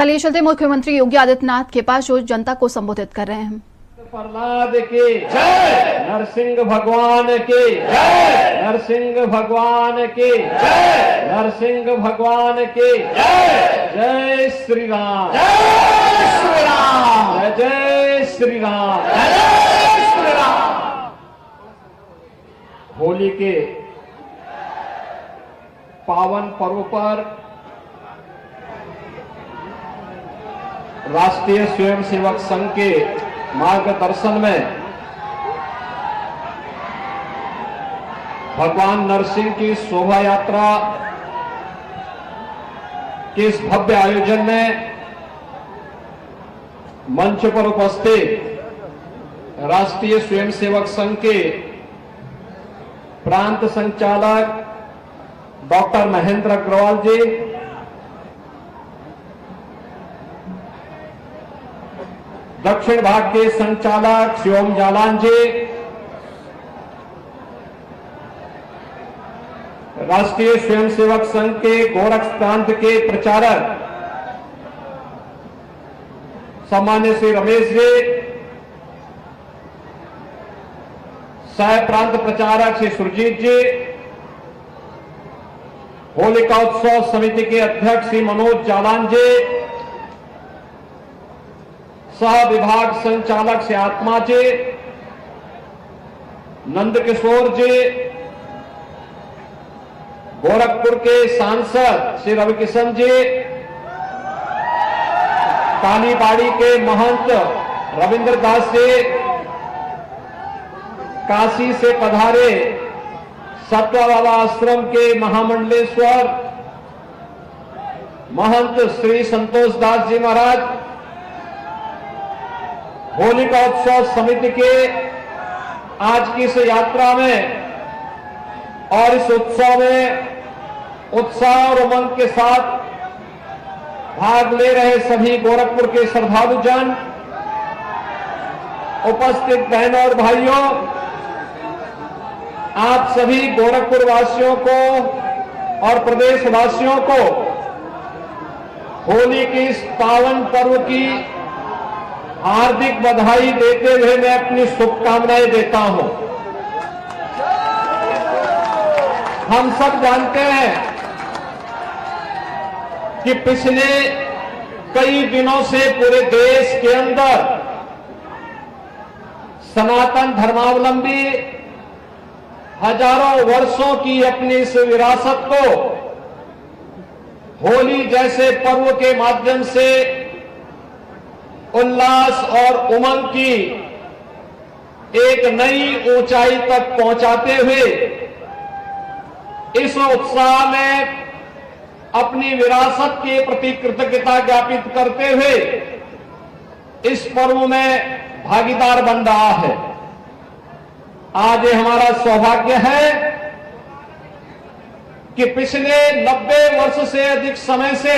चलिए चलते मुख्यमंत्री योगी आदित्यनाथ के पास जो जनता को संबोधित कर रहे हैं। प्रहलाद की जय, नरसिंह भगवान की जय, नरसिंह भगवान की जय, नरसिंह भगवान की जय। जय श्री राम, जय श्री राम, जय श्री राम, जय श्री राम। होली के पावन पर्व पर राष्ट्रीय स्वयंसेवक संघ के मार्गदर्शन में भगवान नरसिंह की शोभा यात्रा के इस भव्य आयोजन में मंच पर उपस्थित राष्ट्रीय स्वयंसेवक संघ के प्रांत संचालक डॉक्टर महेंद्र अग्रवाल जी, दक्षिण भाग के संचालक शिवम जालान जी, राष्ट्रीय स्वयंसेवक संघ के गोरख प्रांत के प्रचारक सम्मान्य श्री रमेश जी, सह प्रांत प्रचारक श्री सुरजीत जी, होलिका उत्सव समिति के अध्यक्ष श्री मनोज जालान जी, सह विभाग संचालक से आत्मा जी, नंद किशोर जी, गोरखपुर के सांसद श्री रविकिशन जी, कालीबाड़ी के महंत रविंद्र दास जी, काशी से पधारे सत्वावाला आश्रम के महामंडलेश्वर महंत श्री संतोष दास जी महाराज, होलिका उत्सव समिति के आज की इस यात्रा में और इस उत्सव में उत्साह और उमंग के साथ भाग ले रहे सभी गोरखपुर के श्रद्धालु जन, उपस्थित बहनों और भाइयों, आप सभी गोरखपुर वासियों को और प्रदेश वासियों को होली की इस पावन पर्व की हार्दिक बधाई देते हुए मैं अपनी शुभकामनाएं देता हूं। हम सब जानते हैं कि पिछले कई दिनों से पूरे देश के अंदर सनातन धर्मावलंबी हजारों वर्षों की अपनी इस विरासत को होली जैसे पर्व के माध्यम से उल्लास और उमंग की एक नई ऊंचाई तक पहुंचाते हुए इस उत्साह में अपनी विरासत के प्रति कृतज्ञता ज्ञापित करते हुए इस पर्व में भागीदार बन रहा है। आज ये हमारा सौभाग्य है कि पिछले 90 वर्ष से अधिक समय से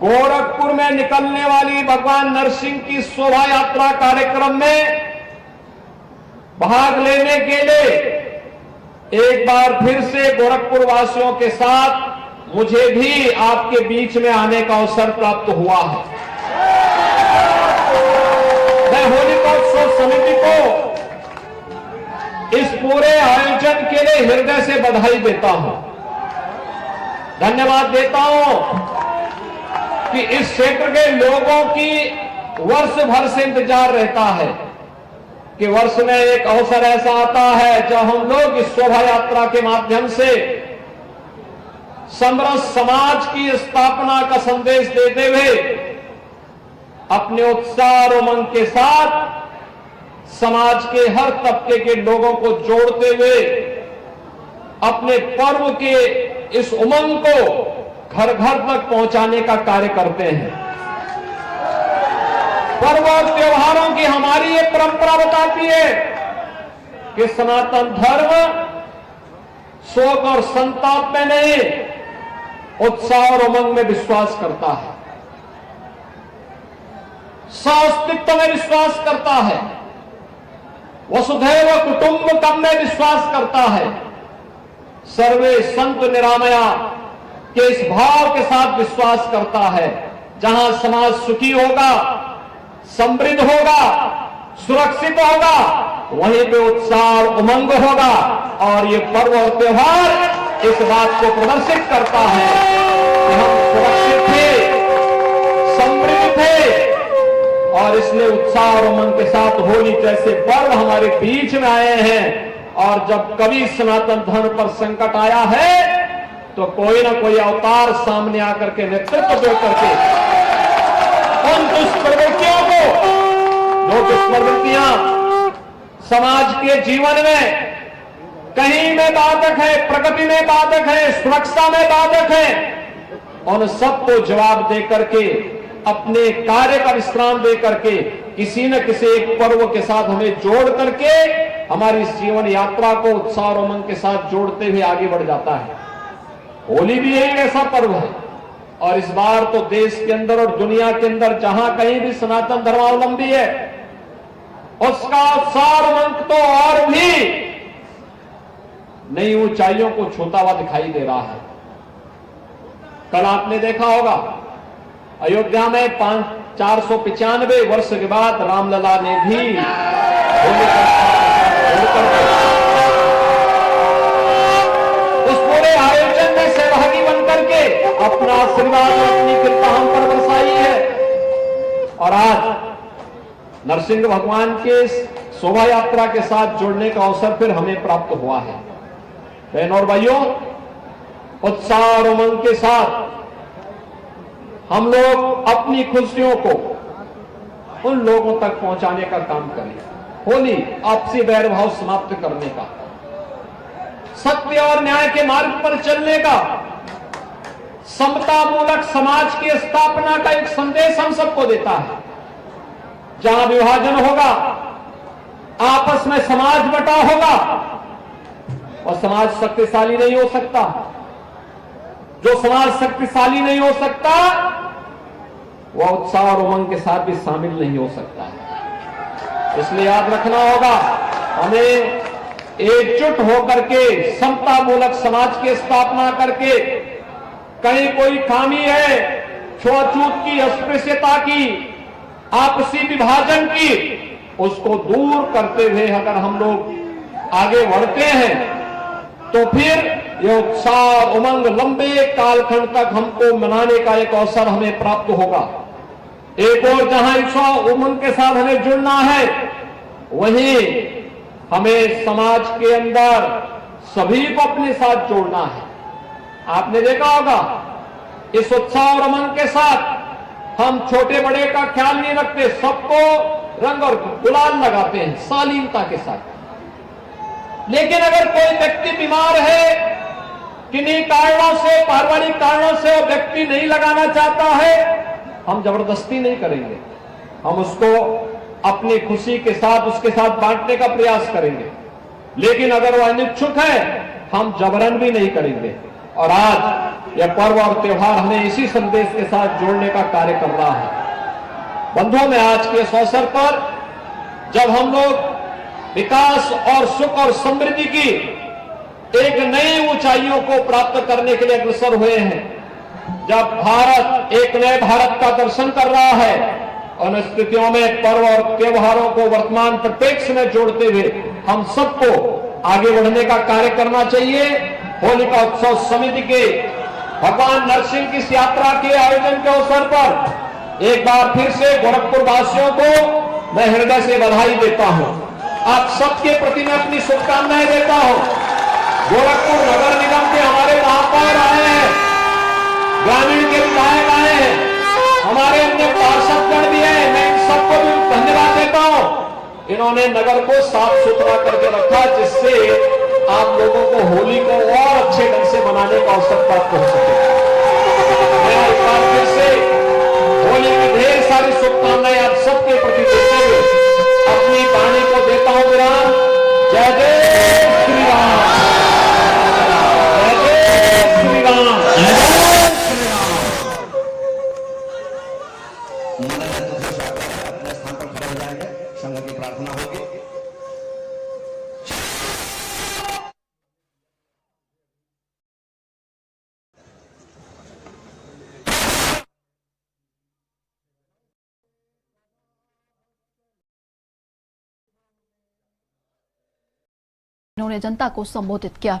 गोरखपुर में निकलने वाली भगवान नरसिंह की शोभा यात्रा कार्यक्रम में भाग लेने के लिए एक बार फिर से गोरखपुर वासियों के साथ मुझे भी आपके बीच में आने का अवसर प्राप्त हुआ है। मैं होलिका उत्सव समिति को इस पूरे आयोजन के लिए हृदय से बधाई देता हूं, धन्यवाद देता हूं कि इस क्षेत्र के लोगों की वर्ष भर से इंतजार रहता है कि वर्ष में एक अवसर ऐसा आता है जब हम लोग इस शोभा यात्रा के माध्यम से समरस समाज की स्थापना का संदेश देते हुए अपने उत्साह और उमंग के साथ समाज के हर तबके के लोगों को जोड़ते हुए अपने पर्व के इस उमंग को घर घर तक पहुंचाने का कार्य करते हैं। पर्व और त्योहारों की हमारी ये परंपरा बताती है कि सनातन धर्म शोक और संताप में नहीं, उत्साह और उमंग में विश्वास करता है, सह-अस्तित्व में विश्वास करता है, वसुधैव कुटुंबकम में विश्वास करता है, सर्वे संत निरामया कि इस भाव के साथ विश्वास करता है, जहां समाज सुखी होगा, समृद्ध होगा, सुरक्षित होगा, वहीं पे उत्साह और उमंग होगा। और ये पर्व और त्योहार इस बात को प्रदर्शित करता है कि हम सुरक्षित थे, समृद्ध थे, और इसलिए उत्साह और उमंग के साथ होली जैसे पर्व हमारे बीच में आए हैं। और जब कभी सनातन धर्म पर संकट आया है तो कोई ना कोई अवतार सामने आकर के नेतृत्व दे करके उन दुष्प्रवृत्तियों को, जो दुष्प्रवृत्तियां समाज के जीवन में कहीं में बाधक है, प्रगति में बाधक है, सुरक्षा में बाधक है, उन सबको जवाब दे करके, अपने कार्य का विश्राम दे करके, किसी न किसी एक पर्व के साथ हमें जोड़ करके हमारी इस जीवन यात्रा को उत्साह और उमंग के साथ जोड़ते हुए आगे बढ़ जाता है। होली भी एक ऐसा पर्व है। और इस बार तो देश के अंदर और दुनिया के अंदर जहां कहीं भी सनातन धर्मावलंबी है, उसका उत्साह और उमंग तो और भी नई ऊंचाइयों को छूता हुआ दिखाई दे रहा है। कल आपने देखा होगा, अयोध्या में 495 वर्ष के बाद रामलला ने भी होली उस पूरे आयोजन में सहभागी बनकर के अपना आशीर्वाद और अपनी कृपा हम पर बरसाई है। और आज नरसिंह भगवान के शोभा यात्रा के साथ जुड़ने का अवसर फिर हमें प्राप्त हुआ है। बहनों और भाइयों, उत्साह और उमंग के साथ हम लोग अपनी खुशियों को उन लोगों तक पहुंचाने का काम करें। होली आपसी वैरभाव समाप्त करने का, सत्य और न्याय के मार्ग पर चलने का, समता मूलक समाज की स्थापना का एक संदेश हम सबको देता है। जहां विभाजन होगा, आपस में समाज बटा होगा, और समाज शक्तिशाली नहीं हो सकता। जो समाज शक्तिशाली नहीं हो सकता, वह उत्साह और उमंग के साथ भी शामिल नहीं हो सकता है। इसलिए याद रखना होगा, हमें एकजुट होकर के समता मूलक समाज की स्थापना करके, कहीं कोई खामी है, छुआछूत की, अस्पृश्यता की, आपसी विभाजन की, उसको दूर करते हुए अगर हम लोग आगे बढ़ते हैं तो फिर यह उत्साह और उमंग लंबे कालखंड तक हमको मनाने का एक अवसर हमें प्राप्त होगा। एक और जहां उत्साह उमंग के साथ हमें जुड़ना है, वहीं हमें समाज के अंदर सभी को अपने साथ जोड़ना है। आपने देखा होगा, इस उत्साह और उमंग के साथ हम छोटे बड़े का ख्याल नहीं रखते, सबको रंग और गुलाल लगाते हैं शालीनता के साथ। लेकिन अगर कोई व्यक्ति बीमार है, किन्हीं कारणों से, पारिवारिक कारणों से वो व्यक्ति नहीं लगाना चाहता है, हम जबरदस्ती नहीं करेंगे, हम उसको अपनी खुशी के साथ उसके साथ बांटने का प्रयास करेंगे। लेकिन अगर वो अनिच्छुक है, हम जबरन भी नहीं करेंगे। और आज यह पर्व और त्योहार हमें इसी संदेश के साथ जोड़ने का कार्य कर रहा है। बंधुओं, में आज के इस अवसर पर जब हम लोग विकास और सुख और समृद्धि की एक नई ऊंचाइयों को प्राप्त करने के लिए अग्रसर हुए हैं, जब भारत एक नए भारत का दर्शन कर रहा है, उन स्थितियों में पर्व और त्योहारों को वर्तमान परिप्रेक्ष्य में जोड़ते हुए हम सबको आगे बढ़ने का कार्य करना चाहिए। होलिका उत्सव समिति के भगवान नरसिंह की इस यात्रा के आयोजन के अवसर पर एक बार फिर से गोरखपुर वासियों को मैं हृदय से बधाई देता हूं। आप सबके प्रति मैं अपनी शुभकामनाएं देता हूं। गोरखपुर नगर निगम के हमारे महापौर आए हैं, ग्रामीण के विधायक आए हैं, हमारे अन्य पार्षदगण भी हैं, मैं इन सबको भी धन्यवाद देता हूं। इन्होंने नगर को साफ सुथरा करके रखा, जिससे आप लोगों को होली को और अच्छे ढंग से मनाने का अवसर प्राप्त हो सके। मैं एक बार फिर से होली की ढेर सारी शुभकामनाएं आप सबके प्रति देते हुए अपनी वाणी को देता हूं विराम। जय जय श्री राम, जय जय श्री राम, जय जय श्री राम। अपने स्थान पर खड़े हो जाएंगे, संघ की प्रार्थना होगी। उन्होंने जनता को संबोधित किया।